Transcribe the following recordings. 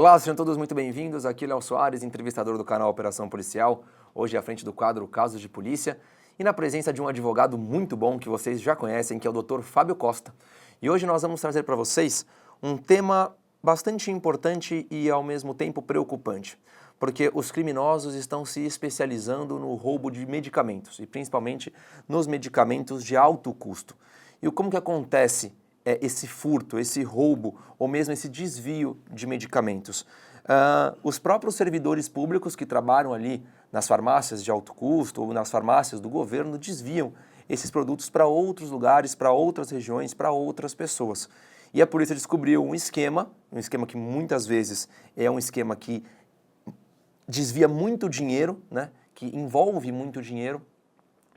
Olá, sejam todos muito bem-vindos. Aqui é Léo Soares, entrevistador do canal Operação Policial, hoje à frente do quadro Casos de Polícia e na presença de um advogado muito bom que vocês já conhecem, que é o Dr. Fábio Costa. E hoje nós vamos trazer para vocês um tema bastante importante e ao mesmo tempo preocupante, porque os criminosos estão se especializando no roubo de medicamentos e principalmente nos medicamentos de alto custo. E como que acontece esse furto, esse roubo ou mesmo esse desvio de medicamentos? Os próprios servidores públicos que trabalham ali nas farmácias de alto custo ou nas farmácias do governo desviam esses produtos para outros lugares, para outras regiões, para outras pessoas. E a polícia descobriu um esquema que muitas vezes é um esquema que desvia muito dinheiro, né, que envolve muito dinheiro,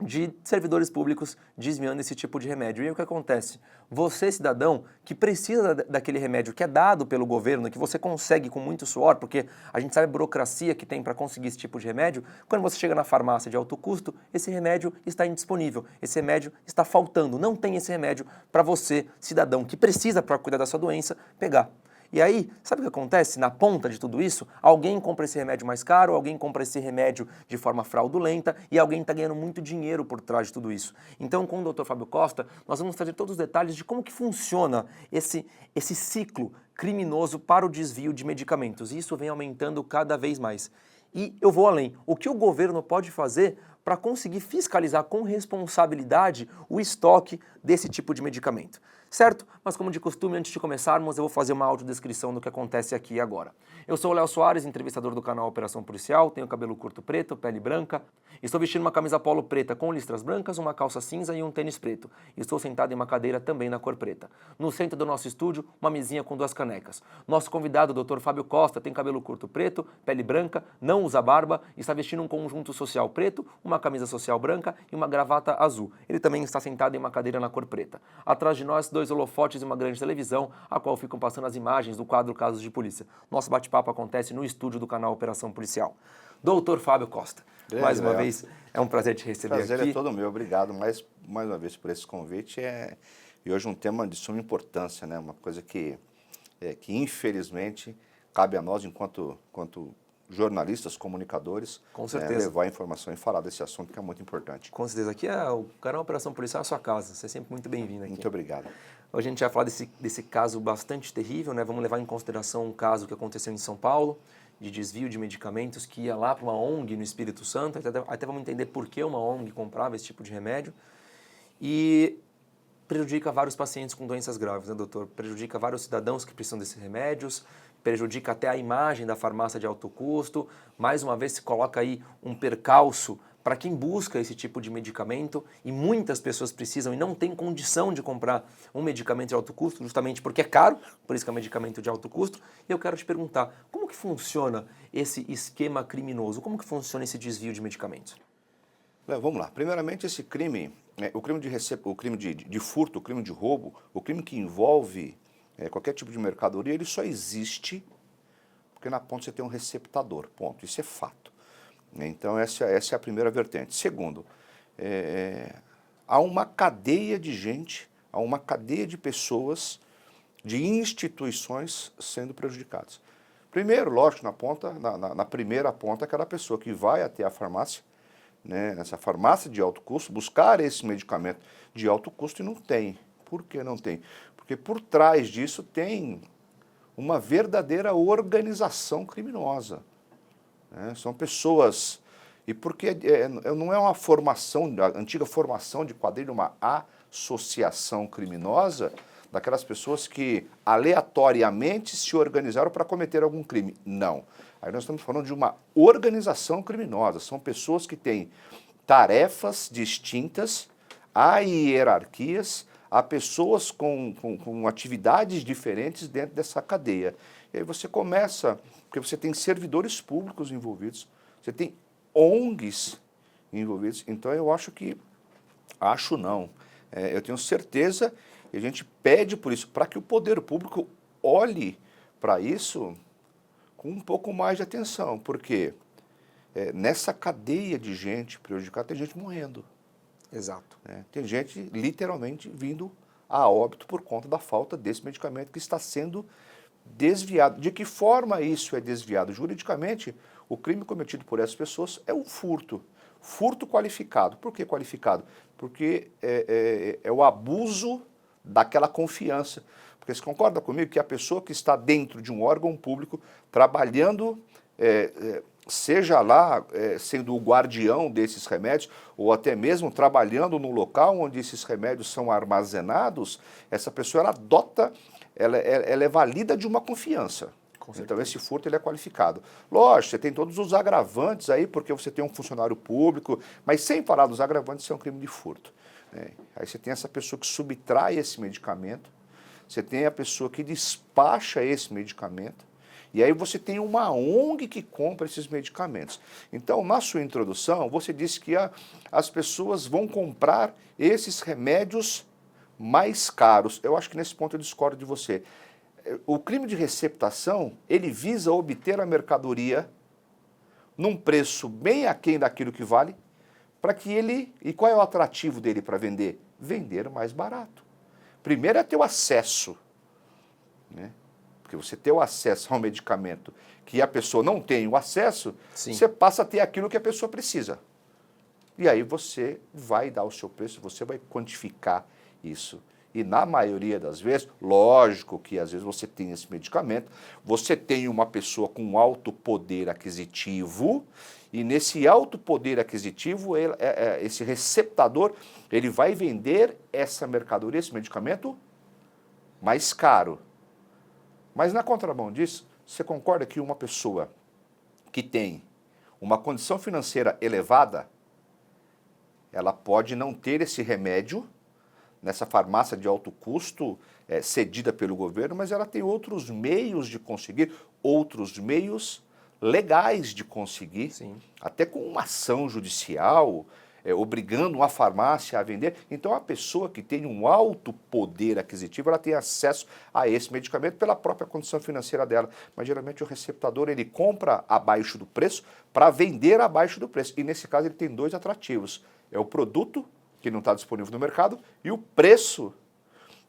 de servidores públicos desviando esse tipo de remédio. E aí o que acontece? Você, cidadão, que precisa daquele remédio que é dado pelo governo, que você consegue com muito suor, porque a gente sabe a burocracia que tem para conseguir esse tipo de remédio, quando você chega na farmácia de alto custo, esse remédio está indisponível, esse remédio está faltando, não tem esse remédio para você, cidadão, que precisa para cuidar da sua doença, pegar. E aí, sabe o que acontece? Na ponta de tudo isso, alguém compra esse remédio mais caro, alguém compra esse remédio de forma fraudulenta e alguém está ganhando muito dinheiro por trás de tudo isso. Então, com o Dr. Fábio Costa, nós vamos trazer todos os detalhes de como que funciona esse ciclo criminoso para o desvio de medicamentos. E isso vem aumentando cada vez mais. E eu vou além. O que o governo pode fazer para conseguir fiscalizar com responsabilidade o estoque desse tipo de medicamento? Certo? Mas como de costume, antes de começarmos, eu vou fazer uma audiodescrição do que acontece aqui e agora. Eu sou o Léo Soares, entrevistador do canal Operação Policial, tenho cabelo curto preto, pele branca, estou vestindo uma camisa polo preta com listras brancas, uma calça cinza e um tênis preto. Estou sentado em uma cadeira também na cor preta. No centro do nosso estúdio, uma mesinha com 2 canecas. Nosso convidado, o Dr. Fábio Costa, tem cabelo curto preto, pele branca, não usa barba, está vestindo um conjunto social preto, uma camisa social branca e uma gravata azul. Ele também está sentado em uma cadeira na cor preta. Atrás de nós, 2 holofotes e uma grande televisão, a qual ficam passando as imagens do quadro Casos de Polícia. Nosso bate-papo acontece no estúdio do canal Operação Policial. Doutor Fábio Costa, mais uma vez, é um prazer te receber aqui. O prazer é todo meu, obrigado mais uma vez por esse convite. E hoje um tema de suma importância, né? Uma coisa que infelizmente cabe a nós, enquanto jornalistas, comunicadores, com certeza, levar a informação e falar desse assunto que é muito importante. Com certeza. Aqui o canal Operação Policial é a sua casa. Você é sempre muito bem-vindo aqui. Muito obrigado. Hoje a gente vai falar desse caso bastante terrível, né? Vamos levar em consideração um caso que aconteceu em São Paulo, de desvio de medicamentos, que ia lá para uma ONG no Espírito Santo. Até vamos entender por que uma ONG comprava esse tipo de remédio. E prejudica vários pacientes com doenças graves, né, doutor? Prejudica vários cidadãos que precisam desses remédios, prejudica até a imagem da farmácia de alto custo. Mais uma vez se coloca aí um percalço para quem busca esse tipo de medicamento, e muitas pessoas precisam e não têm condição de comprar um medicamento de alto custo, justamente porque é caro, por isso que é um medicamento de alto custo. E eu quero te perguntar, como que funciona esse esquema criminoso? Como que funciona esse desvio de medicamentos? Vamos lá. Primeiramente, esse crime, o crime de furto, o crime de roubo, o crime que envolve qualquer tipo de mercadoria, ele só existe porque na ponta você tem um receptador, ponto. Isso é fato. Então, essa é a primeira vertente. Segundo, há uma cadeia de gente, há uma cadeia de pessoas, de instituições sendo prejudicadas. Primeiro, lógico, na primeira ponta, aquela pessoa que vai até a farmácia, né, nessa farmácia de alto custo, buscar esse medicamento de alto custo e não tem. Por que não tem? Porque por trás disso tem uma verdadeira organização criminosa. São pessoas, e porque não é uma formação, a antiga formação de quadrilha, uma associação criminosa daquelas pessoas que aleatoriamente se organizaram para cometer algum crime. Não. Aí nós estamos falando de uma organização criminosa, são pessoas que têm tarefas distintas, há hierarquias, há pessoas com atividades diferentes dentro dessa cadeia. E aí você começa, porque você tem servidores públicos envolvidos, você tem ONGs envolvidos, então eu eu tenho certeza, e a gente pede por isso, para que o poder público olhe para isso com um pouco mais de atenção, porque nessa cadeia de gente prejudicada tem gente morrendo. Exato. Tem gente literalmente vindo a óbito por conta da falta desse medicamento que está sendo desviado. De que forma isso é desviado? Juridicamente, o crime cometido por essas pessoas é um furto. Furto qualificado. Por que qualificado? Porque é o abuso daquela confiança. Porque você concorda comigo que a pessoa que está dentro de um órgão público, trabalhando, seja lá sendo o guardião desses remédios, ou até mesmo trabalhando no local onde esses remédios são armazenados, essa pessoa ela adota, ela é valida de uma confiança. Então esse furto ele é qualificado. Lógico, você tem todos os agravantes aí, porque você tem um funcionário público, mas sem falar dos agravantes, isso é um crime de furto. Aí você tem essa pessoa que subtrai esse medicamento, você tem a pessoa que despacha esse medicamento, e aí você tem uma ONG que compra esses medicamentos. Então, na sua introdução, você disse que as pessoas vão comprar esses remédios mais caros. Eu acho que nesse ponto eu discordo de você. O crime de receptação, ele visa obter a mercadoria num preço bem aquém daquilo que vale, para que ele... E qual é o atrativo dele para vender? Vender mais barato. Primeiro é ter o acesso, né? Porque você ter o acesso ao medicamento que a pessoa não tem o acesso, sim, você passa a ter aquilo que a pessoa precisa. E aí você vai dar o seu preço, você vai quantificar isso. E na maioria das vezes, lógico que às vezes você tem esse medicamento, você tem uma pessoa com alto poder aquisitivo, e nesse alto poder aquisitivo, esse receptador, ele vai vender essa mercadoria, esse medicamento, mais caro. Mas na contramão disso, você concorda que uma pessoa que tem uma condição financeira elevada, ela pode não ter esse remédio nessa farmácia de alto custo cedida pelo governo, mas ela tem outros meios de conseguir, outros meios legais de conseguir, sim, até com uma ação judicial, obrigando uma farmácia a vender. Então a pessoa que tem um alto poder aquisitivo, ela tem acesso a esse medicamento pela própria condição financeira dela. Mas geralmente o receptador, ele compra abaixo do preço para vender abaixo do preço. E nesse caso ele tem dois atrativos. É o produto, que não está disponível no mercado, e o preço,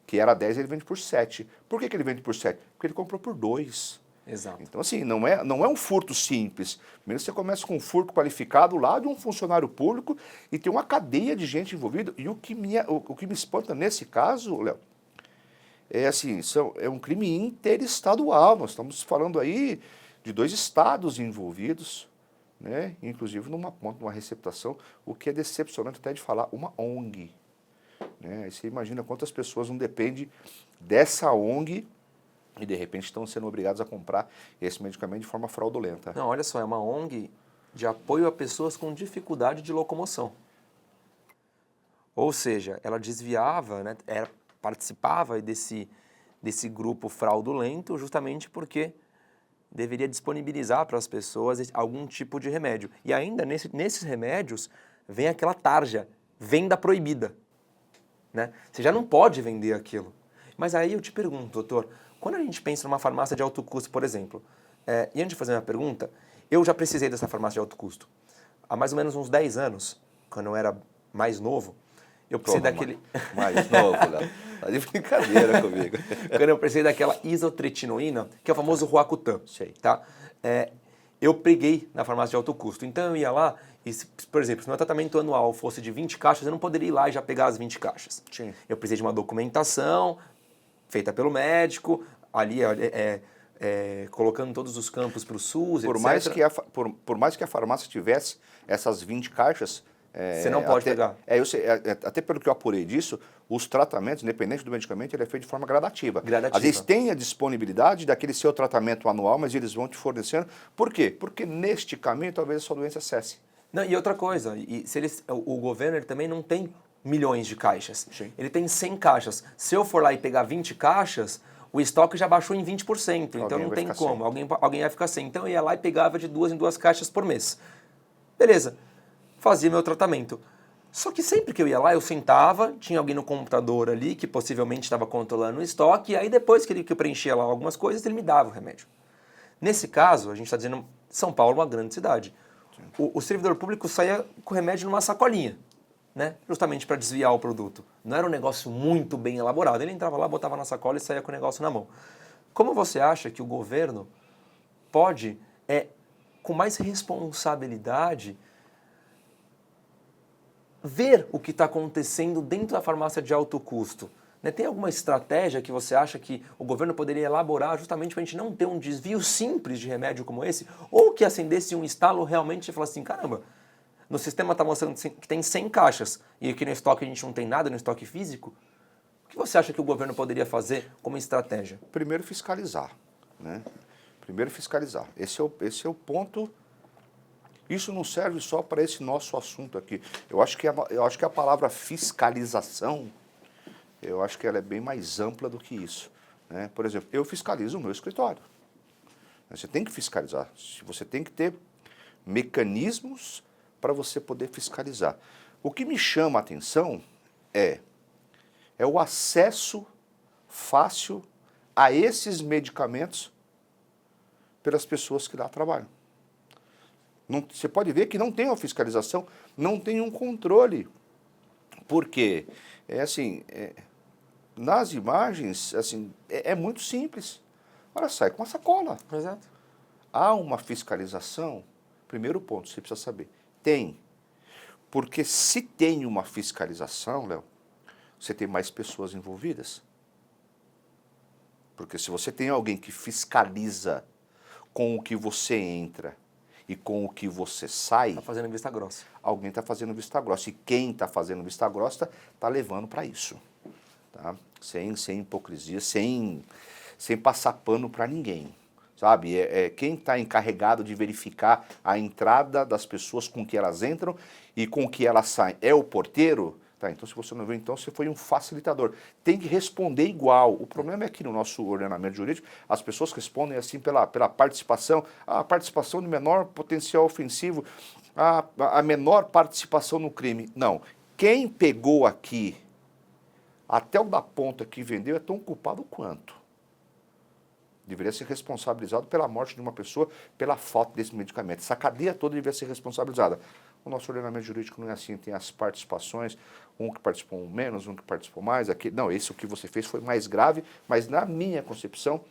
que era 10, ele vende por 7. Por que ele vende por 7? Porque ele comprou por 2. Exato. Então, assim, não é um furto simples. Primeiro você começa com um furto qualificado lá de um funcionário público e tem uma cadeia de gente envolvida. E o que me espanta nesse caso, Léo, é assim, é um crime interestadual. Nós estamos falando aí de 2 estados envolvidos, né? Inclusive numa receptação, o que é decepcionante até de falar, uma ONG. Né? Aí você imagina quantas pessoas não dependem dessa ONG e de repente estão sendo obrigados a comprar esse medicamento de forma fraudulenta. Não, olha só, é uma ONG de apoio a pessoas com dificuldade de locomoção. Ou seja, ela desviava, né, participava desse grupo fraudulento justamente porque deveria disponibilizar para as pessoas algum tipo de remédio. E ainda nesses remédios vem aquela tarja, venda proibida. Né? Você já não pode vender aquilo. Mas aí eu te pergunto, doutor, quando a gente pensa numa farmácia de alto custo, por exemplo, e antes de fazer uma pergunta, eu já precisei dessa farmácia de alto custo. Há mais ou menos uns 10 anos, quando eu era mais novo, eu precisei daquele... Mais novo, Léo. Tá de brincadeira comigo. Quando eu precisei daquela isotretinoína, que é o famoso Roacutan. Sei. Tá? Eu peguei na farmácia de alto custo. Então eu ia lá e, por exemplo, se meu tratamento anual fosse de 20 caixas, eu não poderia ir lá e já pegar as 20 caixas. Sim. Eu precisei de uma documentação feita pelo médico, ali colocando todos os campos para o SUS, por etc. Por mais que a farmácia tivesse essas 20 caixas... Você não pode pegar. Eu sei, até pelo que eu apurei disso, os tratamentos, independente do medicamento, ele é feito de forma gradativa. Às vezes tem a disponibilidade daquele seu tratamento anual, mas eles vão te fornecendo. Por quê? Porque neste caminho talvez a sua doença cesse. Não, e outra coisa, o governo ele também não tem milhões de caixas. Sim. Ele tem 100 caixas. Se eu for lá e pegar 20 caixas, o estoque já baixou em 20%. Então não tem como. Alguém vai ficar sem. Então eu ia lá e pegava de 2 em 2 caixas por mês. Beleza. Fazia meu tratamento. Só que sempre que eu ia lá, eu sentava, tinha alguém no computador ali que possivelmente estava controlando o estoque, e aí depois que eu preenchia lá algumas coisas, ele me dava o remédio. Nesse caso, a gente está dizendo São Paulo é uma grande cidade. O servidor público saía com o remédio numa sacolinha, né? Justamente para desviar o produto. Não era um negócio muito bem elaborado. Ele entrava lá, botava na sacola e saía com o negócio na mão. Como você acha que o governo pode, com mais responsabilidade, ver o que está acontecendo dentro da farmácia de alto custo? Né? Tem alguma estratégia que você acha que o governo poderia elaborar justamente para a gente não ter um desvio simples de remédio como esse? Ou que acendesse um estalo realmente e falasse assim, caramba, no sistema está mostrando que tem 100 caixas e aqui no estoque a gente não tem nada, no estoque físico? O que você acha que o governo poderia fazer como estratégia? Primeiro fiscalizar, né? Primeiro fiscalizar. Esse é o ponto. Isso não serve só para esse nosso assunto aqui. Eu acho que a palavra fiscalização, eu acho que ela é bem mais ampla do que isso, né? Por exemplo, eu fiscalizo o meu escritório. Você tem que fiscalizar. Você tem que ter mecanismos para você poder fiscalizar. O que me chama a atenção é o acesso fácil a esses medicamentos pelas pessoas que lá trabalham. Você pode ver que não tem uma fiscalização, não tem um controle. Por quê? Nas imagens, é muito simples. Ela sai com a sacola. Exato. Há uma fiscalização? Primeiro ponto, você precisa saber. Tem. Porque se tem uma fiscalização, Léo, você tem mais pessoas envolvidas. Porque se você tem alguém que fiscaliza com o que você entra e com o que você sai... Está fazendo vista grossa. Alguém está fazendo vista grossa. E quem está fazendo vista grossa está levando para isso. Tá? Sem hipocrisia, sem passar pano para ninguém. Sabe? Quem está encarregado de verificar a entrada das pessoas com que elas entram e com que elas saem. É o porteiro? Tá, então se você não viu, então você foi um facilitador. Tem que responder igual. O problema é que no nosso ordenamento jurídico, as pessoas respondem assim pela participação, a participação de menor potencial ofensivo, a menor participação no crime. Não. Quem pegou aqui, até o da ponta que vendeu, é tão culpado quanto. Deveria ser responsabilizado pela morte de uma pessoa, pela falta desse medicamento. Essa cadeia toda deveria ser responsabilizada. O nosso ordenamento jurídico não é assim, tem as participações, um que participou menos, um que participou mais. Não, esse o que você fez foi mais grave, mas na minha concepção,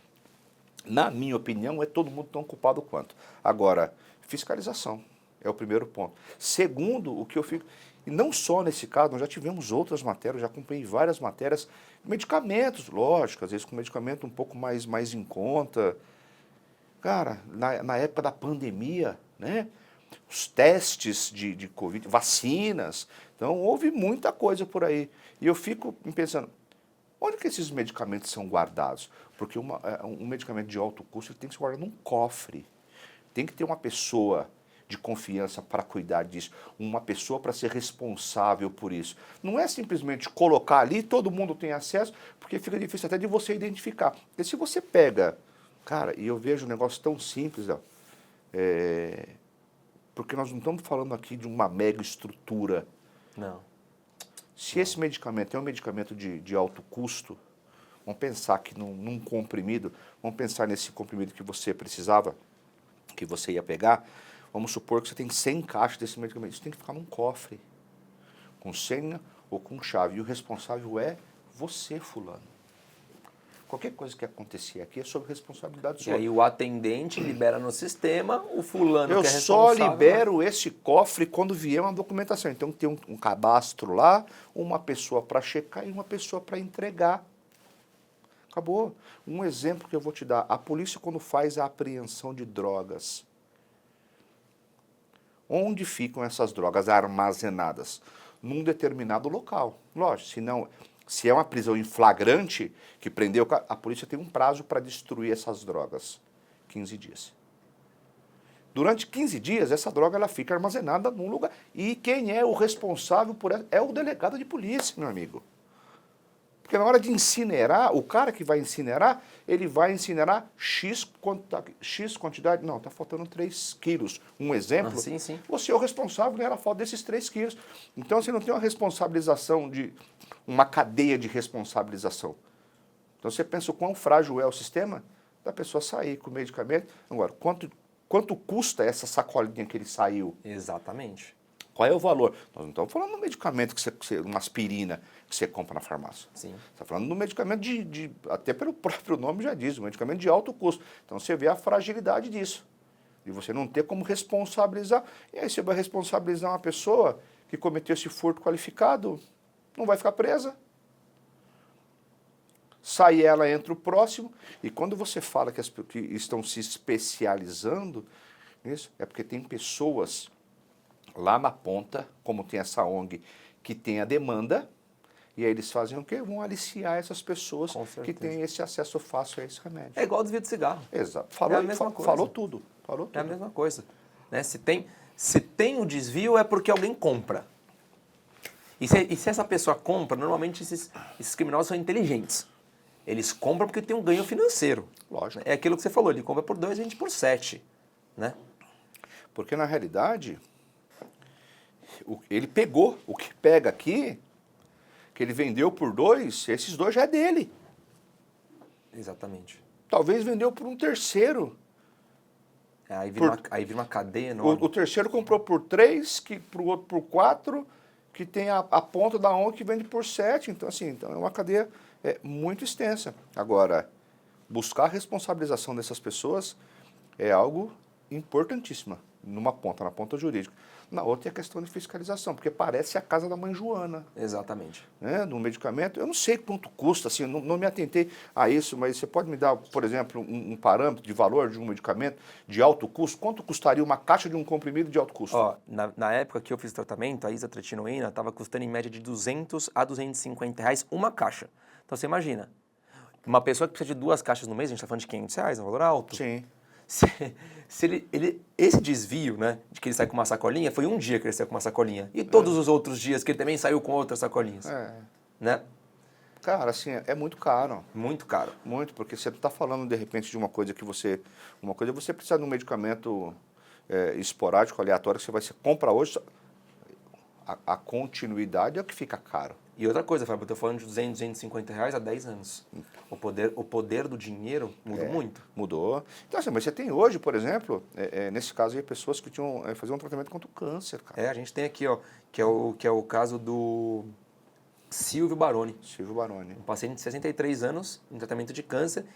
na minha opinião, é todo mundo tão culpado quanto. Agora, fiscalização é o primeiro ponto. Segundo, o que eu fico... E não só nesse caso, nós já tivemos outras matérias, já acompanhei várias matérias, medicamentos, lógico, às vezes com medicamento um pouco mais em conta. Cara, na época da pandemia, né? Os testes de Covid, vacinas, então houve muita coisa por aí. E eu fico pensando, onde que esses medicamentos são guardados? Porque um medicamento de alto custo ele tem que ser guardado num cofre. Tem que ter uma pessoa de confiança para cuidar disso, uma pessoa para ser responsável por isso. Não é simplesmente colocar ali, todo mundo tem acesso, porque fica difícil até de você identificar. Porque se você pega, cara, e eu vejo um negócio tão simples, ó, porque nós não estamos falando aqui de uma mega estrutura. Não. Se esse medicamento é um medicamento de alto custo, vamos pensar que num comprimido, vamos pensar nesse comprimido que você precisava, que você ia pegar, vamos supor que você tem 100 caixas desse medicamento. Isso tem que ficar num cofre, com senha ou com chave. E o responsável é você, fulano. Qualquer coisa que acontecer aqui é sob responsabilidade sua. E aí o atendente libera no sistema, o fulano Eu que é só responsável... libero esse cofre quando vier uma documentação. Então tem um cadastro lá, uma pessoa para checar e uma pessoa para entregar. Acabou. Um exemplo que eu vou te dar. A polícia quando faz a apreensão de drogas, onde ficam essas drogas armazenadas? Num determinado local. Lógico, se é uma prisão em flagrante, que prendeu, a polícia tem um prazo para destruir essas drogas. 15 dias. Durante 15 dias, essa droga ela fica armazenada num lugar. E quem é o responsável por ela? É o delegado de polícia, meu amigo. Porque na hora de incinerar, o cara que vai incinerar, ele vai incinerar X quantidade. Não, está faltando 3 quilos. Um exemplo. Sim, sim. Você é o responsável pela falta desses 3 quilos. Então você não tem uma responsabilização uma cadeia de responsabilização. Então você pensa o quão frágil é o sistema da pessoa sair com o medicamento. Agora, quanto custa essa sacolinha que ele saiu? Exatamente. Qual é o valor? Nós não estamos falando do medicamento, uma aspirina que você compra na farmácia. Sim. Você está falando do medicamento até pelo próprio nome já diz, um medicamento de alto custo. Então você vê a fragilidade disso. E você não ter como responsabilizar. E aí você vai responsabilizar uma pessoa que cometeu esse furto qualificado, não vai ficar presa. Sai ela, entra o próximo. E quando você fala que estão se especializando nisso, é porque tem pessoas lá na ponta, como tem essa ONG, que tem a demanda, e aí eles fazem o quê? Vão aliciar essas pessoas que têm esse acesso fácil a esse remédio. É igual o desvio de cigarro. Exato. É a mesma coisa. Falou tudo. É a mesma coisa. Né? Se tem o desvio é porque alguém compra. E se essa pessoa compra, normalmente esses criminosos são inteligentes. Eles compram porque tem um ganho financeiro. Lógico. É aquilo que você falou, ele compra por 2, vende por 7. Né? Porque na realidade, ele pegou, o que pega aqui, que ele vendeu por 2, esses 2 já é dele. Exatamente. Talvez vendeu por um terceiro. Aí vira uma cadeia enorme. O terceiro comprou por 3, que para o outro por 4, que tem a ponta da ONG que vende por 7. Então, assim, é uma cadeia muito extensa. Agora, buscar a responsabilização dessas pessoas é algo importantíssimo, na ponta jurídica. Na outra é a questão de fiscalização, porque parece a casa da mãe Joana. Exatamente. Né, no medicamento, eu não sei quanto custa, assim, não me atentei a isso, mas você pode me dar, por exemplo, um parâmetro de valor de um medicamento de alto custo? Quanto custaria uma caixa de um comprimido de alto custo? Ó, na época que eu fiz tratamento, a isotretinoína estava custando em média de 200 a 250 reais uma caixa. Então você imagina, uma pessoa que precisa de 2 caixas no mês, a gente está falando de 500 reais, é um valor alto. Sim. Esse desvio, né, de que ele sai com uma sacolinha, foi um dia que ele saiu com uma sacolinha. E todos os outros dias que ele também saiu com outras sacolinhas. Né? Cara, assim, é muito caro. Muito caro. Muito, porque você está falando, de repente, de uma coisa que você... Uma coisa é você precisar de um medicamento esporádico, aleatório, que você compra hoje. A continuidade é o que fica caro. E outra coisa, Fábio, eu estou falando de 200, 250 reais há 10 anos. O poder do dinheiro mudou muito. Mudou. Então, assim, mas você tem hoje, por exemplo, nesse caso aí, pessoas que faziam um tratamento contra o câncer, cara. A gente tem aqui, ó, que é o caso do Silvio Baroni. Silvio Baroni. Um paciente de 63 anos, em tratamento de câncer,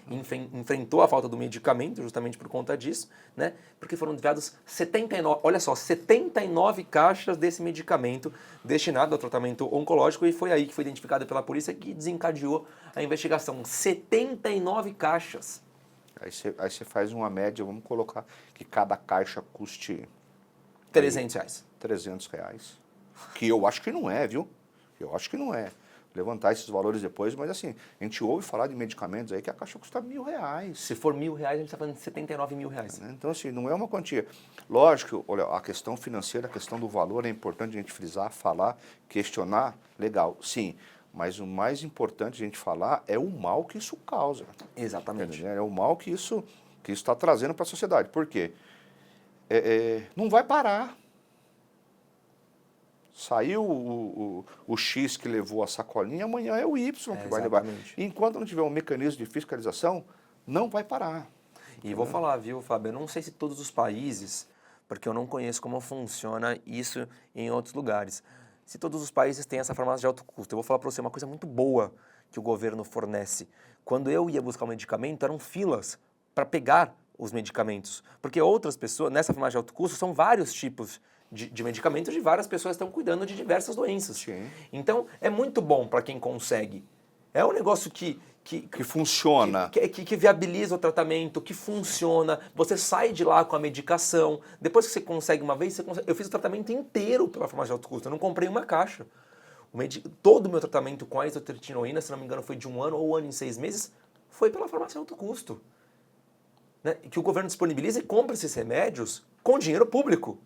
enfrentou a falta do medicamento justamente por conta disso, né? Porque foram enviados 79, olha só, 79 caixas desse medicamento destinado ao tratamento oncológico, e foi aí que foi identificado pela polícia que desencadeou a investigação. 79 caixas. Aí você faz uma média, vamos colocar que cada caixa custe... 300 reais. 300 reais. Que eu acho que não é, viu? Eu acho que não é. Levantar esses valores depois, mas assim, a gente ouve falar de medicamentos aí que a caixa custa R$1.000. Se for R$1.000, a gente está falando de 79 mil reais. Então, assim, não é uma quantia. Lógico, olha, a questão financeira, a questão do valor é importante a gente frisar, falar, questionar, legal, sim. Mas o mais importante a gente falar é o mal que isso causa. Exatamente. É o mal que isso está trazendo para a sociedade. Por quê? Não vai parar. Saiu o X que levou a sacolinha, amanhã é o Y que vai levar. E enquanto não tiver um mecanismo de fiscalização, não vai parar. E vou falar, viu, Fábio, eu não sei se todos os países, porque eu não conheço como funciona isso em outros lugares, se todos os países têm essa farmácia de alto custo. Eu vou falar para você uma coisa muito boa que o governo fornece. Quando eu ia buscar um medicamento, eram filas para pegar os medicamentos. Porque outras pessoas, nessa farmácia de alto custo, são vários tipos de medicamentos, de várias pessoas que estão cuidando de diversas doenças. Sim. Então, é muito bom para quem consegue. É um negócio que funciona. Que viabiliza o tratamento, que funciona. Você sai de lá com a medicação. Depois que você consegue uma vez, eu fiz o tratamento inteiro pela farmácia de alto custo. Eu não comprei uma caixa. Todo o meu tratamento com a isotretinoína, se não me engano, foi de 1 ano ou 1 ano e 6 meses, foi pela farmácia de alto custo. Né? Que o governo disponibiliza e compra esses remédios com dinheiro público.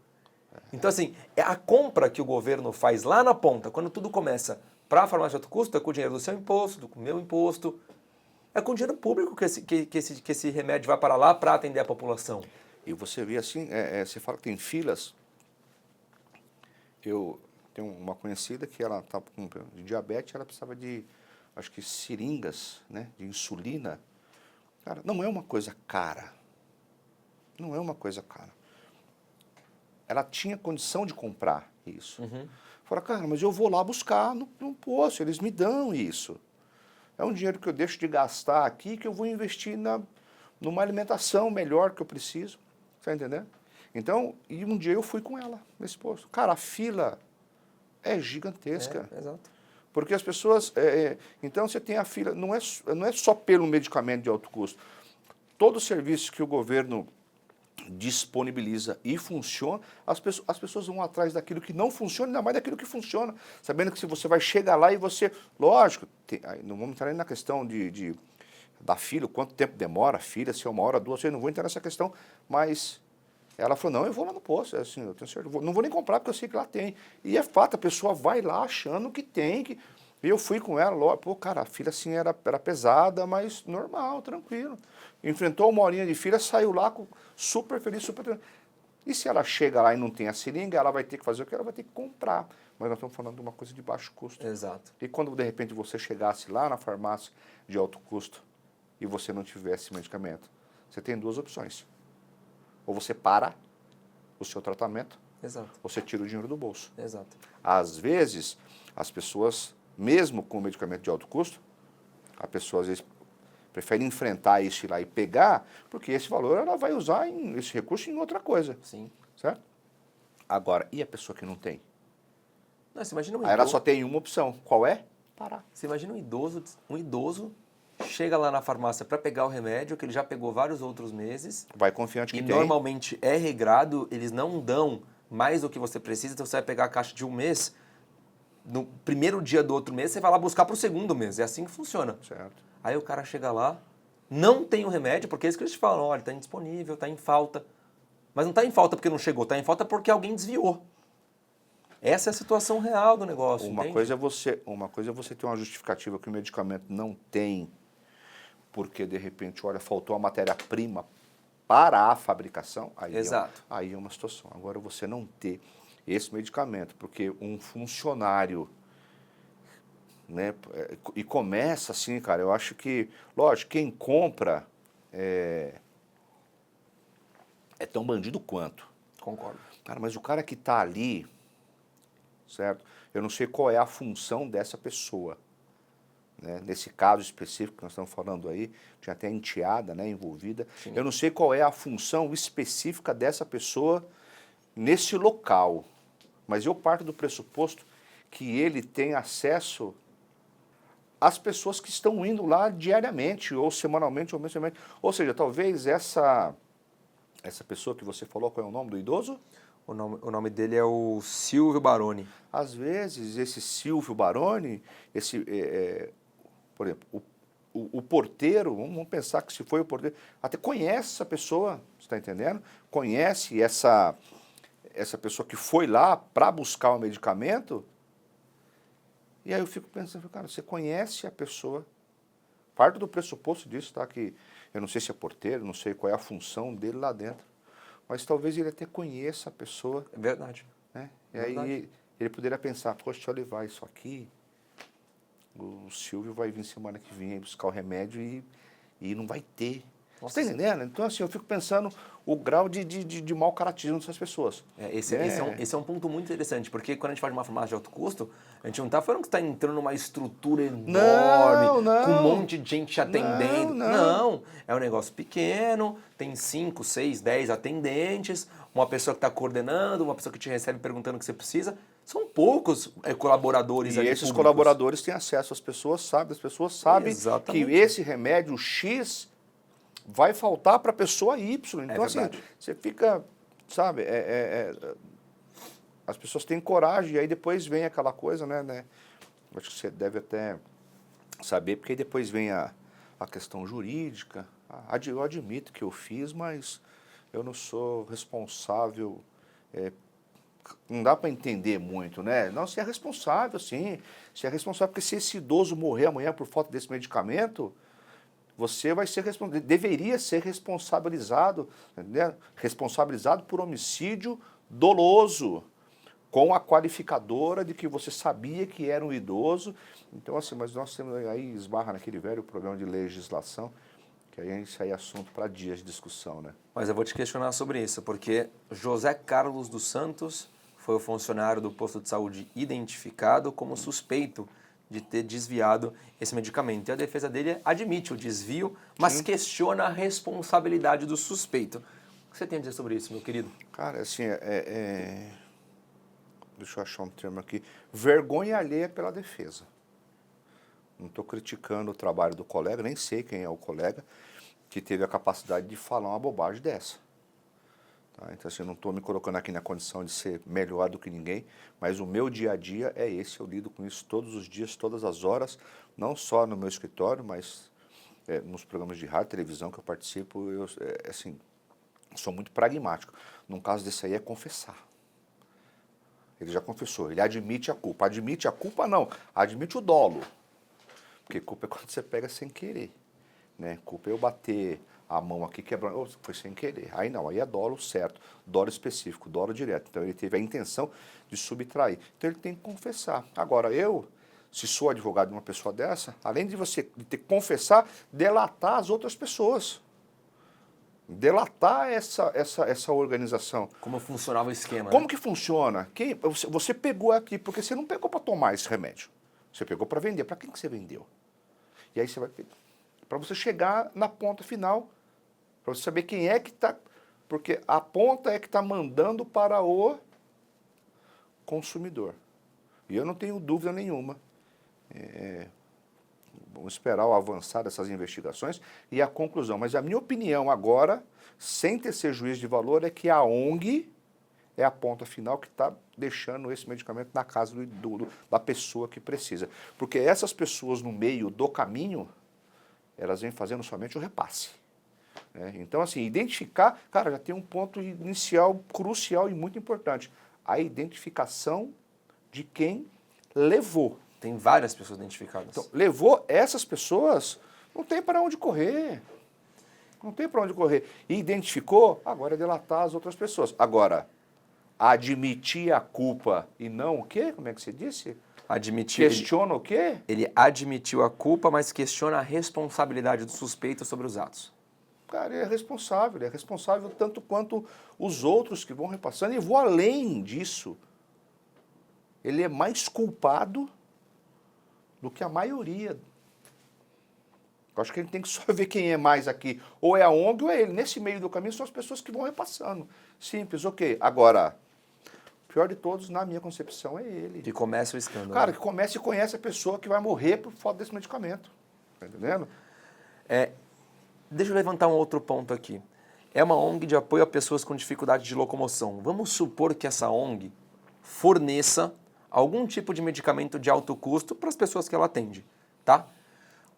Então, assim, é a compra que o governo faz lá na ponta, quando tudo começa para a farmácia de alto custo, é com o dinheiro do seu imposto, do meu imposto. É com o dinheiro público que esse remédio vai para lá para atender a população. E você vê assim, você fala que tem filas. Eu tenho uma conhecida que ela estava com diabetes, ela precisava de, acho que seringas, né, de insulina. Cara, não é uma coisa cara. Não é uma coisa cara. Ela tinha condição de comprar. isso. Fala, cara, mas eu vou lá buscar no posto, eles me dão isso. É um dinheiro que eu deixo de gastar aqui, que eu vou investir numa alimentação melhor que eu preciso. Tá entendendo? Então, e um dia eu fui com ela nesse posto. Cara, a fila é gigantesca. Exato. Porque as pessoas... então, você tem a fila... Não é só pelo medicamento de alto custo. Todo o serviço que o governo disponibiliza e funciona, as pessoas vão atrás daquilo que não funciona, ainda mais daquilo que funciona. Sabendo que se você vai chegar lá e você... Lógico, não vamos entrar nem na questão da fila, quanto tempo demora a fila, se é 1 hora, 2, eu não vou entrar nessa questão, mas ela falou, não, eu vou lá no posto, assim, eu tenho certeza, não vou nem comprar porque eu sei que lá tem. E é fato, a pessoa vai lá achando que tem, e eu fui com ela, lógico, pô, cara, a fila assim era pesada, mas normal, tranquilo. Enfrentou 1 horinha de fila, saiu lá super feliz, super tranquilo. E se ela chega lá e não tem a seringa, ela vai ter que fazer o que? Ela vai ter que comprar. Mas nós estamos falando de uma coisa de baixo custo. Exato. E quando de repente você chegasse lá na farmácia de alto custo e você não tivesse medicamento, você tem 2 opções. Ou você para o seu tratamento, Exato. ou você tira o dinheiro do bolso. Exato. Às vezes, as pessoas, mesmo com medicamento de alto custo, a pessoa às vezes prefere enfrentar isso e ir lá e pegar, porque esse valor ela vai usar esse recurso em outra coisa. Sim. Certo? Agora, e a pessoa que não tem? Não, você imagina Aí ela só tem uma opção. Qual é? Parar. Você imagina um idoso chega lá na farmácia para pegar o remédio, que ele já pegou vários outros meses. Vai confiante que e tem. Normalmente é regrado, eles não dão mais do que você precisa, então você vai pegar a caixa de 1 mês, no primeiro dia do outro mês você vai lá buscar para o segundo mês. É assim que funciona. Certo. Aí o cara chega lá, não tem o remédio, porque é isso que eles te falam, olha, está indisponível, está em falta. Mas não está em falta porque não chegou, está em falta porque alguém desviou. Essa é a situação real do negócio, Uma entende? coisa é você ter uma justificativa que o medicamento não tem, porque de repente, olha, faltou a matéria-prima para a fabricação. Aí Exato. Aí é uma situação. Agora, você não ter esse medicamento, porque um funcionário, né, e começa assim, cara, eu acho que, lógico, quem compra é tão bandido quanto. Concordo. Cara, mas o cara que está ali, certo? Eu não sei qual é a função dessa pessoa. Né? Nesse caso específico que nós estamos falando aí, tinha até a enteada, né, envolvida. Sim. Eu não sei qual é a função específica dessa pessoa nesse local, mas eu parto do pressuposto que ele tem acesso às pessoas que estão indo lá diariamente, ou semanalmente, ou mensalmente. Ou seja, talvez essa pessoa que você falou, qual é o nome do idoso? O nome dele é o Silvio Baroni. Às vezes, esse Silvio Baroni, por exemplo, o porteiro, vamos pensar que se foi o porteiro, até conhece essa pessoa, você está entendendo? Conhece essa pessoa que foi lá para buscar o medicamento, e aí eu fico pensando, cara, você conhece a pessoa, parte do pressuposto disso, tá? Que eu não sei se é porteiro, não sei qual é a função dele lá dentro, mas talvez ele até conheça a pessoa. É verdade. Né? E Verdade. aí ele poderia pensar, poxa, deixa eu levar isso aqui, o Silvio vai vir semana que vem buscar o remédio e não vai ter. Nossa, Você está entendendo? Então, assim, eu fico pensando o grau de mau caratismo dessas pessoas. Esse é um ponto muito interessante, porque quando a gente fala de uma farmácia de alto custo, a gente não está falando que está entrando numa estrutura enorme, Não. com um monte de gente atendendo. Não. É um negócio pequeno, tem 5, 6, 10 atendentes, uma pessoa que está coordenando, uma pessoa que te recebe perguntando o que você precisa. São poucos colaboradores E ali esses públicos. colaboradores têm acesso, as pessoas sabem Exatamente. que esse remédio X vai faltar para a pessoa Y. Então, assim, verdade. você fica, sabe, as pessoas têm coragem, e aí depois vem aquela coisa, né? Acho que você deve até saber, porque aí depois vem a questão jurídica. Eu admito que eu fiz, mas eu não sou responsável. Não dá para entender muito, né? Não, você é responsável, sim. Você é responsável, porque se esse idoso morrer amanhã por falta desse medicamento, você vai ser deveria ser responsabilizado, né? Responsabilizado por homicídio doloso, com a qualificadora de que você sabia que era um idoso. Então, assim, mas nós temos aí, esbarra naquele velho programa de legislação, que aí isso aí é assunto para dias de discussão, né? Mas eu vou te questionar sobre isso, porque José Carlos dos Santos foi o funcionário do posto de saúde identificado como suspeito de ter desviado esse medicamento. E a defesa dele admite o desvio, mas Sim. questiona a responsabilidade do suspeito. O que você tem a dizer sobre isso, meu querido? Cara, assim, deixa eu achar um termo aqui. Vergonha alheia pela defesa. Não estou criticando o trabalho do colega, nem sei quem é o colega que teve a capacidade de falar uma bobagem dessa. Tá? Então, assim, eu não estou me colocando aqui na condição de ser melhor do que ninguém, mas o meu dia a dia é esse. Eu lido com isso todos os dias, todas as horas, não só no meu escritório, mas nos programas de rádio, televisão que eu participo. Eu, assim, sou muito pragmático. Num caso desse aí é confessar. Ele já confessou, ele admite a culpa. Admite a culpa não, admite o dolo. Porque culpa é quando você pega sem querer. Né? Culpa é eu bater a mão aqui quebrando, foi sem querer. Aí não, aí é dolo certo, dolo específico, dolo direto. Então ele teve a intenção de subtrair. Então ele tem que confessar. Agora eu, se sou advogado de uma pessoa dessa, além de você ter que confessar, delatar as outras pessoas. Delatar essa organização. Como funcionava o esquema? Como né? que funciona? Você pegou aqui, porque você não pegou para tomar esse remédio. Você pegou para vender. Para quem que você vendeu? E aí você vai... Para você chegar na ponta final, para você saber quem é que está... Porque a ponta é que está mandando para o consumidor. E eu não tenho dúvida nenhuma. Vamos esperar o avançar dessas investigações e a conclusão. Mas a minha opinião agora, sem tecer juízo de valor, é que a ONG é a ponta final que está deixando esse medicamento na casa da pessoa que precisa. Porque essas pessoas no meio do caminho, elas vêm fazendo somente o repasse. Né? Então, assim, identificar, cara, já tem um ponto inicial, crucial e muito importante. A identificação de quem levou. Tem várias pessoas identificadas. Então, levou essas pessoas, não tem para onde correr. Não tem para onde correr. E identificou, agora é delatar as outras pessoas. Agora, admitir a culpa e não o quê? Como é que você disse? Questiona o quê? Ele admitiu a culpa, mas questiona a responsabilidade do suspeito sobre os atos. Cara, ele é responsável tanto quanto os outros que vão repassando. E vou além disso. Ele é mais culpado do que a maioria. Eu acho que ele tem que só ver quem é mais aqui. Ou é a ONG ou é ele. Nesse meio do caminho são as pessoas que vão repassando. Simples, ok. Agora, o pior de todos, na minha concepção, é ele. Que começa o escândalo. Cara, que começa e conhece a pessoa que vai morrer por falta desse medicamento. Tá entendendo? Deixa eu levantar um outro ponto aqui. É uma ONG de apoio a pessoas com dificuldade de locomoção. Vamos supor que essa ONG forneça algum tipo de medicamento de alto custo para as pessoas que ela atende, tá?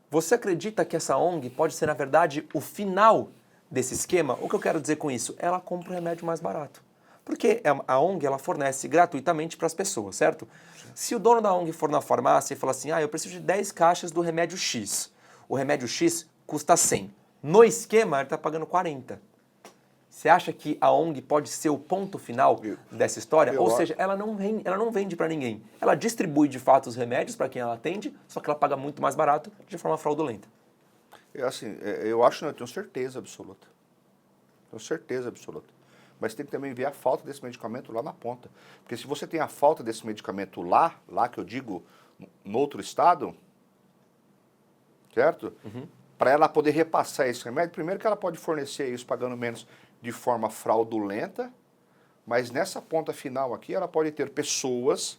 Você acredita que essa ONG pode ser, na verdade, o final desse esquema? O que eu quero dizer com isso? Ela compra o remédio mais barato. Porque a ONG ela fornece gratuitamente para as pessoas, certo? Se o dono da ONG for na farmácia e falar assim, eu preciso de 10 caixas do remédio X. O remédio X custa 100. No esquema, ele está pagando 40. Você acha que a ONG pode ser o ponto final dessa história? Ou seja, ela não vende para ninguém. Ela distribui de fato os remédios para quem ela atende, só que ela paga muito mais barato de forma fraudulenta. Eu acho, não, eu tenho certeza absoluta. Tenho certeza absoluta. Mas tem que também ver a falta desse medicamento lá na ponta. Porque se você tem a falta desse medicamento lá que eu digo, no outro estado, certo? Uhum. Para ela poder repassar esse remédio, primeiro que ela pode fornecer isso pagando menos de forma fraudulenta, mas nessa ponta final aqui ela pode ter pessoas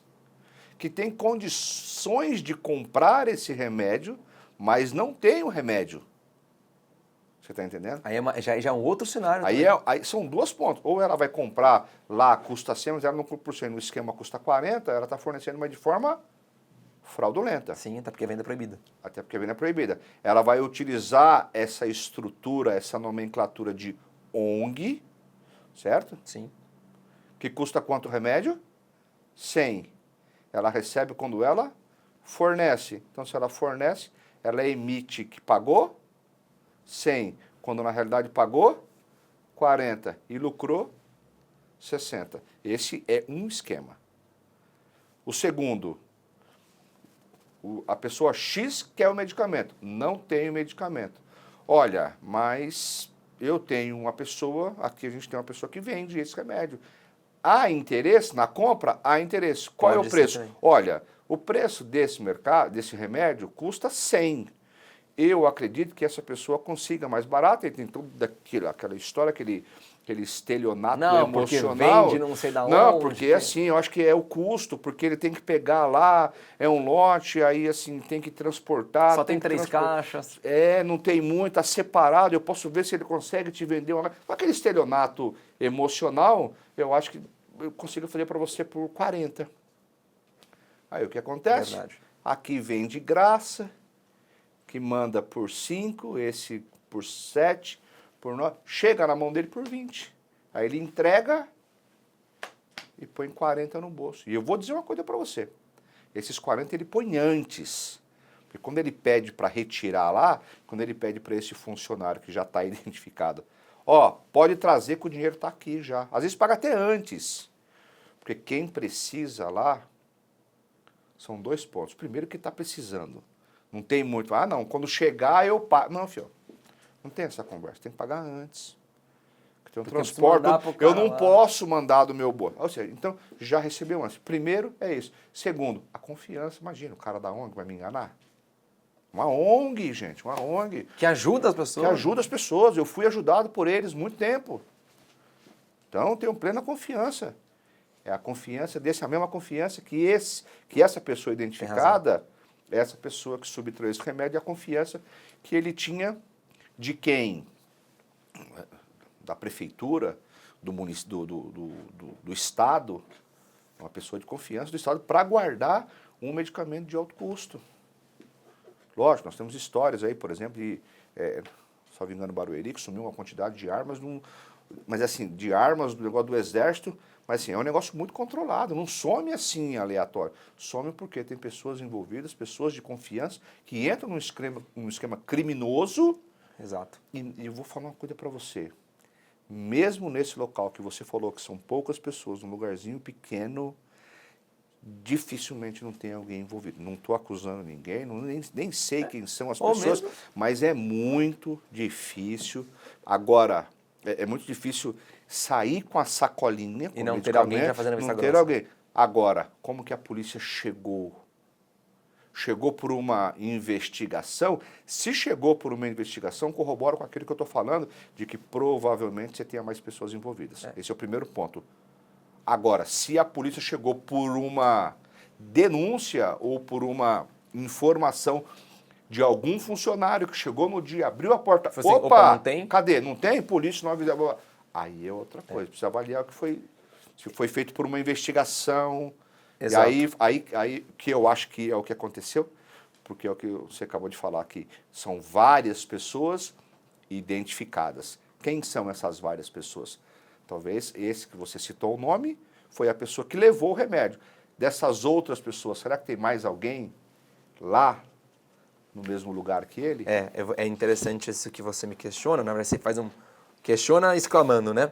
que têm condições de comprar esse remédio, mas não têm o remédio. Você está entendendo? Aí já é um outro cenário. Aí são duas pontas. Ou ela vai comprar lá, custa 100, mas ela não custa por 100, no esquema custa 40, ela está fornecendo, mas de forma fraudulenta. Sim, até porque a venda é proibida. Até porque a venda é proibida. Ela vai utilizar essa estrutura, essa nomenclatura de ONG, certo? Sim. Que custa quanto o remédio? 100. Ela recebe quando ela fornece. Então, se ela fornece, ela emite que pagou 100, quando na realidade pagou 40 e lucrou 60. Esse é um esquema. O segundo, a pessoa X quer o medicamento, não tem o medicamento. Olha, mas eu tenho uma pessoa, aqui a gente tem uma pessoa que vende esse remédio. há interesse na compra? Há interesse. Qual é o Pode ser preço? também. Olha, o preço desse mercado, desse remédio, custa 100. Eu acredito que essa pessoa consiga mais barato, e tem tudo daquilo, aquela história, aquele estelionato Não, porque emocional. vende não sei da Não, onde. porque assim, eu acho que é o custo, porque ele tem que pegar lá, é um lote, aí assim, tem que transportar. Só tem que 3 caixas. É, não tem muito, tá separado, eu posso ver se ele consegue te vender uma. Aquele estelionato emocional, eu acho que eu consigo fazer para você por 40. Aí o que acontece? Verdade. Aqui vem de graça, que manda por 5, esse por 7, por 9, chega na mão dele por 20. Aí ele entrega e põe 40 no bolso. E eu vou dizer uma coisa para você. Esses 40 ele põe antes. Porque quando ele pede para retirar lá, quando ele pede para esse funcionário que já está identificado, ó, pode trazer que o dinheiro está aqui já. Às vezes paga até antes. Porque quem precisa lá, são 2 pontos. Primeiro que está precisando. Não tem muito, ah não, quando chegar eu pago. Não, filho, não tem essa conversa, tem que pagar antes. Tem um transporte, eu não posso mandar do meu bolso. Ou seja, então já recebeu antes. Primeiro é isso. Segundo, a confiança. Imagina, o cara da ONG vai me enganar? Uma ONG, gente, uma ONG. Que ajuda as pessoas. Que ajuda as pessoas. Eu fui ajudado por eles muito tempo. Então eu tenho plena confiança. É a confiança desse, a mesma confiança que essa pessoa identificada, essa pessoa que subtraiu esse remédio, a confiança que ele tinha de quem? Da prefeitura, do município, do Estado, uma pessoa de confiança do Estado, para guardar um medicamento de alto custo. Lógico, nós temos histórias aí, por exemplo, de, só me engano, Barueri, que sumiu uma quantidade de armas, mas assim, de armas do negócio do Exército, mas assim, é um negócio muito controlado, não some assim aleatório. Some porque tem pessoas envolvidas, pessoas de confiança, que entram num esquema criminoso. Exato. E eu vou falar uma coisa para você. Mesmo nesse local que você falou que são poucas pessoas, num lugarzinho pequeno, dificilmente não tem alguém envolvido. Não estou acusando ninguém, nem sei quem são as pessoas, mas é muito difícil. Agora, é muito difícil sair com a sacolinha, com e não ter alguém já fazendo a vista grossa. alguém. Agora, como que a polícia chegou? Chegou por uma investigação? Se chegou por uma investigação, corrobora com aquilo que eu estou falando, de que provavelmente você tenha mais pessoas envolvidas. Esse é o primeiro ponto. Agora, se a polícia chegou por uma denúncia ou por uma informação de algum funcionário que chegou no dia, abriu a porta, assim, opa, não tem? Cadê? Não tem? Polícia não avisou. Aí é outra coisa, precisa avaliar o que foi, se foi feito por uma investigação. Exato. E aí que eu acho que é o que aconteceu, porque é o que você acabou de falar aqui, são várias pessoas identificadas. Quem são essas várias pessoas? Talvez esse que você citou o nome foi a pessoa que levou o remédio. Dessas outras pessoas, será que tem mais alguém lá no mesmo lugar que ele? É interessante isso que você me questiona, na verdade você faz questiona exclamando, né?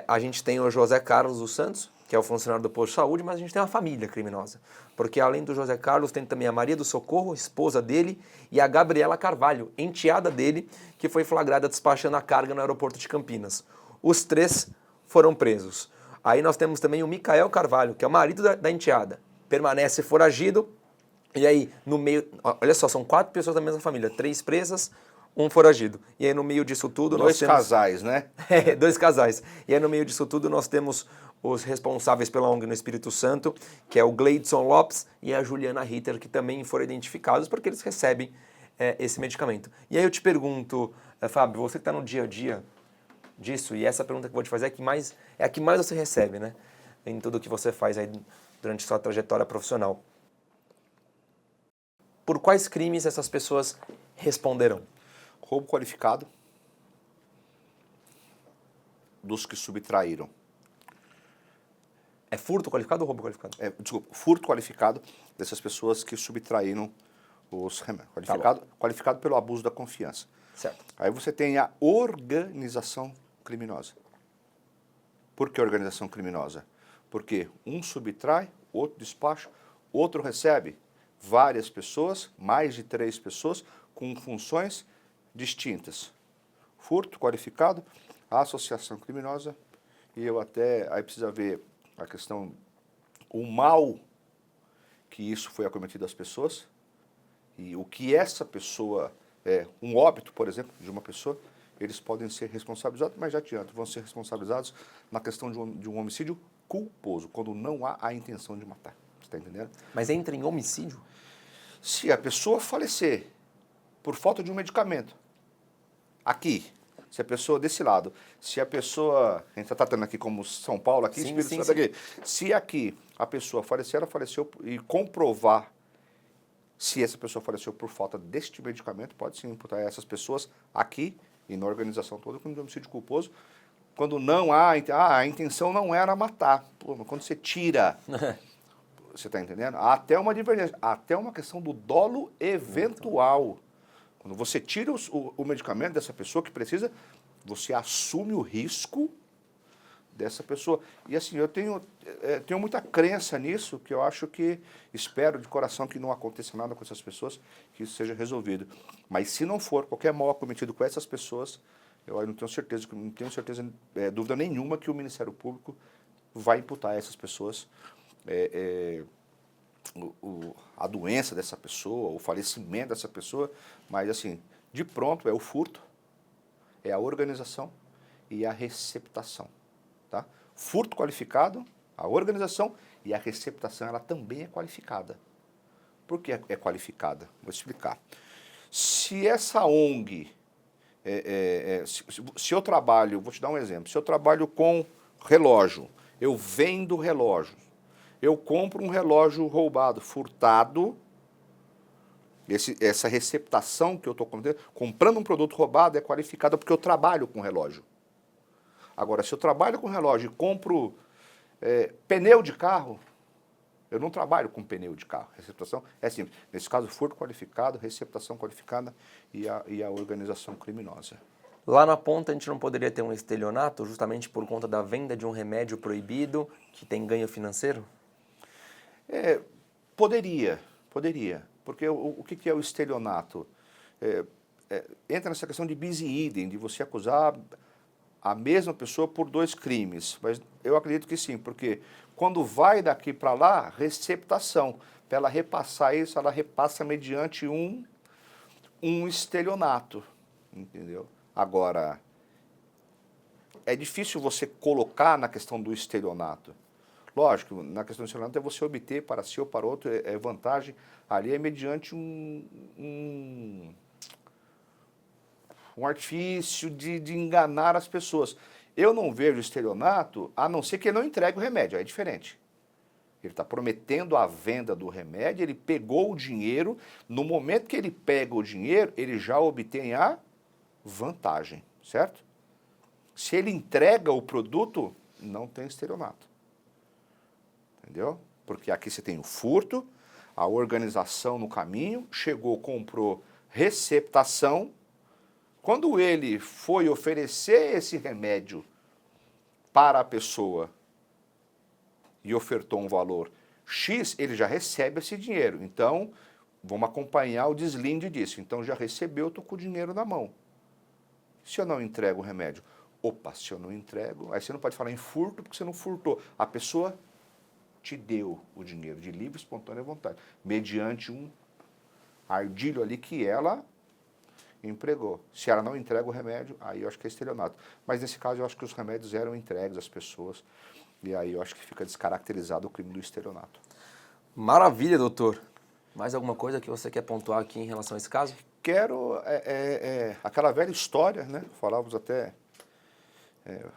A gente tem o José Carlos dos Santos, que é o funcionário do posto de saúde, mas a gente tem uma família criminosa. Porque além do José Carlos, tem também a Maria do Socorro, esposa dele, e a Gabriela Carvalho, enteada dele, que foi flagrada despachando a carga no aeroporto de Campinas. Os 3 foram presos. Aí nós temos também o Micael Carvalho, que é o marido da enteada. Permanece foragido, e aí no meio... Olha só, são 4 pessoas da mesma família, 3 presas, 1 foragido. E aí no meio disso tudo... Dois casais, né? 2 casais. E aí no meio disso tudo nós temos os responsáveis pela ONG no Espírito Santo, que é o Gleidson Lopes e a Juliana Ritter, que também foram identificados porque eles recebem esse medicamento. E aí eu te pergunto, Fábio, você que está no dia a dia disso, e essa pergunta que eu vou te fazer é a que mais você recebe, né? Em tudo que você faz aí durante sua trajetória profissional. Por quais crimes essas pessoas responderão? Roubo qualificado dos que subtraíram. É furto qualificado ou roubo qualificado? Desculpa, furto qualificado dessas pessoas que subtraíram os remédios. Qualificado pelo abuso da confiança. Certo. Aí você tem a organização criminosa. Por que organização criminosa? Porque um subtrai, outro despacha, outro recebe. Várias pessoas, mais de 3 pessoas, com funções distintas. Furto qualificado, associação criminosa, e aí precisa ver a questão, o mal que isso foi acometido às pessoas e o que essa pessoa, um óbito, por exemplo, de uma pessoa, eles podem ser responsabilizados, mas já adianto, vão ser responsabilizados na questão de um homicídio culposo, quando não há a intenção de matar. Você está entendendo? Mas entra em homicídio? Se a pessoa falecer por falta de um medicamento, aqui, se a pessoa desse lado, se a pessoa, a gente está tratando aqui como São Paulo, aqui, Sim, Espírito sim, Santo sim. aqui, se aqui a pessoa falecer, ela faleceu e comprovar se essa pessoa faleceu por falta deste medicamento, pode sim imputar a essas pessoas aqui e na organização toda como homicídio culposo, quando não há, a intenção não era matar. Pô, mas quando você tira, você está entendendo? Há até uma divergência, há até uma questão do dolo eventual. Quando você tira o medicamento dessa pessoa que precisa, você assume o risco dessa pessoa. E assim, eu tenho muita crença nisso, que eu acho que, espero de coração que não aconteça nada com essas pessoas, que isso seja resolvido. Mas se não for qualquer mal cometido com essas pessoas, eu não tenho certeza, dúvida nenhuma que o Ministério Público vai imputar a essas pessoas a doença dessa pessoa, o falecimento dessa pessoa, mas assim, de pronto é o furto, é a organização e a receptação. Tá? Furto qualificado, a organização e a receptação, ela também é qualificada. Por que é qualificada? Vou explicar. Se essa ONG, se eu trabalho, vou te dar um exemplo, se eu trabalho com relógio, eu vendo relógios, eu compro um relógio roubado, furtado, essa receptação que eu estou comprando um produto roubado é qualificada porque eu trabalho com relógio. Agora, se eu trabalho com relógio e compro pneu de carro, eu não trabalho com pneu de carro. Receptação é simples. Nesse caso, furto qualificado, receptação qualificada e a organização criminosa. Lá na ponta a gente não poderia ter um estelionato justamente por conta da venda de um remédio proibido que tem ganho financeiro? Poderia. Porque o que é o estelionato? Entra nessa questão de bis idem, de você acusar a mesma pessoa por dois crimes. Mas eu acredito que sim, porque quando vai daqui para lá, receptação. Para ela repassar isso, ela repassa mediante um estelionato. Entendeu? Agora, é difícil você colocar na questão do estelionato. Lógico, na questão do estelionato é você obter para si ou para outro, é vantagem. Ali é mediante um artifício de enganar as pessoas. Eu não vejo estelionato, a não ser que ele não entregue o remédio, aí é diferente. Ele está prometendo a venda do remédio, ele pegou o dinheiro, no momento que ele pega o dinheiro, ele já obtém a vantagem, certo? Se ele entrega o produto, não tem estelionato. Entendeu? Porque aqui você tem o furto, a organização no caminho, chegou, comprou, receptação. Quando ele foi oferecer esse remédio para a pessoa e ofertou um valor X, ele já recebe esse dinheiro. Então, vamos acompanhar o deslinde disso. Então, já recebeu, estou com o dinheiro na mão. Se eu não entrego o remédio? Opa, se eu não entrego, aí você não pode falar em furto porque você não furtou. A pessoa te deu o dinheiro de livre e espontânea vontade, mediante um ardilho ali que ela empregou. Se ela não entrega o remédio, aí eu acho que é estelionato. Mas nesse caso eu acho que os remédios eram entregues às pessoas e aí eu acho que fica descaracterizado o crime do estelionato. Maravilha, doutor. Mais alguma coisa que você quer pontuar aqui em relação a esse caso? Quero aquela velha história, né? Falávamos até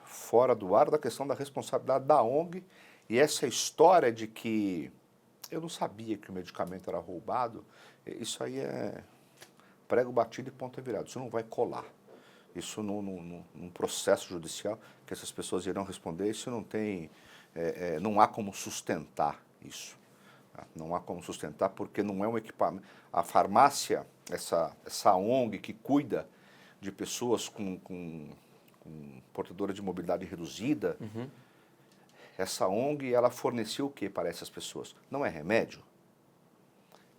fora do ar da questão da responsabilidade da ONG e essa história de que eu não sabia que o medicamento era roubado, isso aí é prego batido e ponta virada, isso não vai colar. Isso num processo judicial que essas pessoas irão responder, isso não tem, não há como sustentar isso. Não há como sustentar porque não é um equipamento. A farmácia, essa ONG que cuida de pessoas com portadora de mobilidade reduzida, essa ONG ela forneceu o que para essas pessoas? Não é remédio?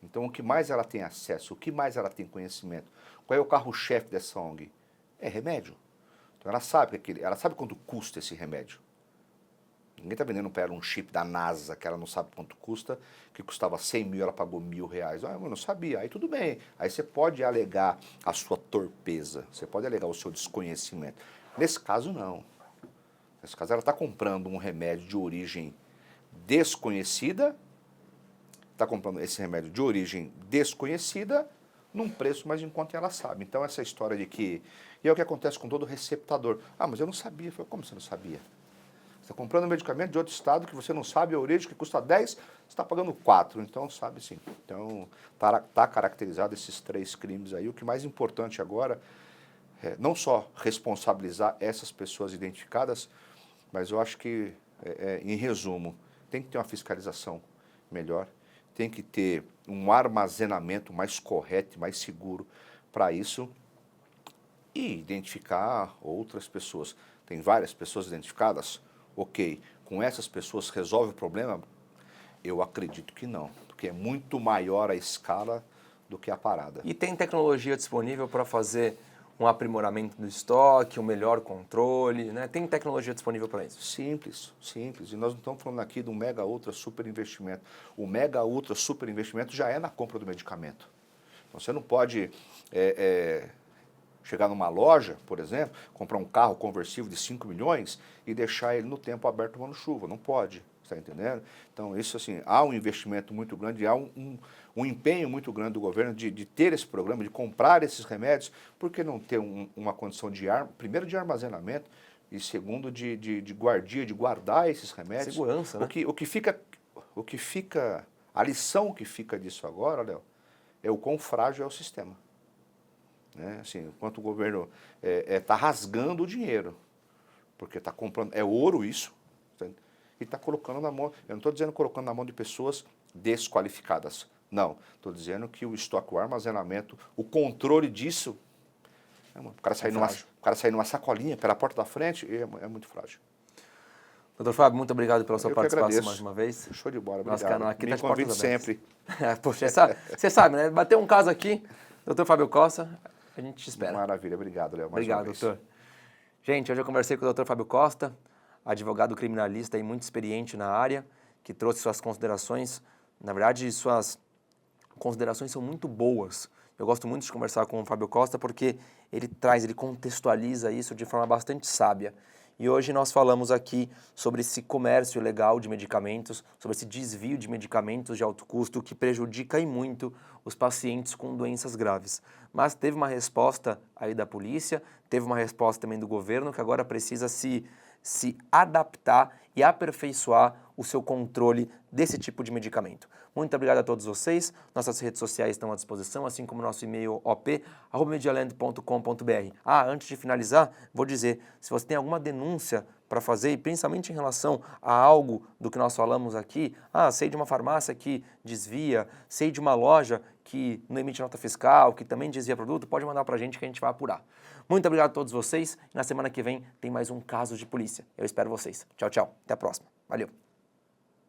Então, o que mais ela tem acesso, o que mais ela tem conhecimento? Qual é o carro-chefe dessa ONG? É remédio. Então, ela sabe quanto custa esse remédio. Ninguém está vendendo para ela um chip da NASA, que ela não sabe quanto custa, que custava 100 mil, ela pagou R$1.000. Ah, eu não sabia. Aí tudo bem. Aí você pode alegar a sua torpeza, você pode alegar o seu desconhecimento. Nesse caso, não. Nesse caso, ela está comprando um remédio de origem desconhecida, está comprando esse remédio de origem desconhecida, num preço mais em conta ela sabe. Então, essa história de que... E é o que acontece com todo receptador. Ah, mas eu não sabia. Eu falei, como você não sabia? Você está comprando um medicamento de outro estado que você não sabe a origem, que custa 10, você está pagando 4. Então, sabe sim. Então, está caracterizado esses 3 crimes aí. O que mais importante agora é não só responsabilizar essas pessoas identificadas, mas eu acho que, em resumo, tem que ter uma fiscalização melhor, tem que ter um armazenamento mais correto e mais seguro para isso e identificar outras pessoas. Tem várias pessoas identificadas? Ok, com essas pessoas resolve o problema? Eu acredito que não, porque é muito maior a escala do que a parada. E tem tecnologia disponível para fazer um aprimoramento do estoque, um melhor controle, né? Tem tecnologia disponível para isso? Simples, simples. E nós não estamos falando aqui de um mega ultra super investimento. O mega ultra super investimento já é na compra do medicamento. Então você não pode chegar numa loja, por exemplo, comprar um carro conversível de 5 milhões e deixar ele no tempo aberto tomando chuva. Não pode, está entendendo? Então isso assim, há um investimento muito grande, há um empenho muito grande do governo de ter esse programa, de comprar esses remédios, por que não ter uma condição de primeiro de armazenamento e segundo de guardia, de guardar esses remédios. Segurança, né? O que fica, a lição que fica disso agora, Léo, é o quão frágil é o sistema. Né? Assim, enquanto o governo está rasgando o dinheiro, porque está comprando, é ouro isso, e está colocando na mão, eu não estou dizendo colocando na mão de pessoas desqualificadas, não, estou dizendo que o estoque, o armazenamento, o controle disso, o cara sair numa sacolinha pela porta da frente, é muito frágil. Doutor Fábio, muito obrigado pela sua participação agradeço. Mais uma vez. Show de bola, Nosso obrigado. canal aqui Me tá de portas convide abertas. sempre. Poxa, você sabe, né? Bateu um caso aqui, doutor Fábio Costa, a gente te espera. Maravilha, obrigado, Léo. Obrigado, doutor. Gente, hoje eu conversei com o doutor Fábio Costa, advogado criminalista e muito experiente na área, que trouxe suas considerações. Na verdade, suas considerações são muito boas. Eu gosto muito de conversar com o Fábio Costa porque ele contextualiza isso de forma bastante sábia. E hoje nós falamos aqui sobre esse comércio ilegal de medicamentos, sobre esse desvio de medicamentos de alto custo que prejudica e muito os pacientes com doenças graves. Mas teve uma resposta aí da polícia, teve uma resposta também do governo que agora precisa se adaptar e aperfeiçoar o seu controle desse tipo de medicamento. Muito obrigado a todos vocês. Nossas redes sociais estão à disposição, assim como nosso e-mail op@medialand.com.br. Antes de finalizar, vou dizer, se você tem alguma denúncia para fazer, e principalmente em relação a algo do que nós falamos aqui, sei de uma farmácia que desvia, sei de uma loja que não emite nota fiscal, que também desvia produto, pode mandar para a gente que a gente vai apurar. Muito obrigado a todos vocês. Na semana que vem tem mais um caso de polícia. Eu espero vocês. Tchau, tchau. Até a próxima. Valeu.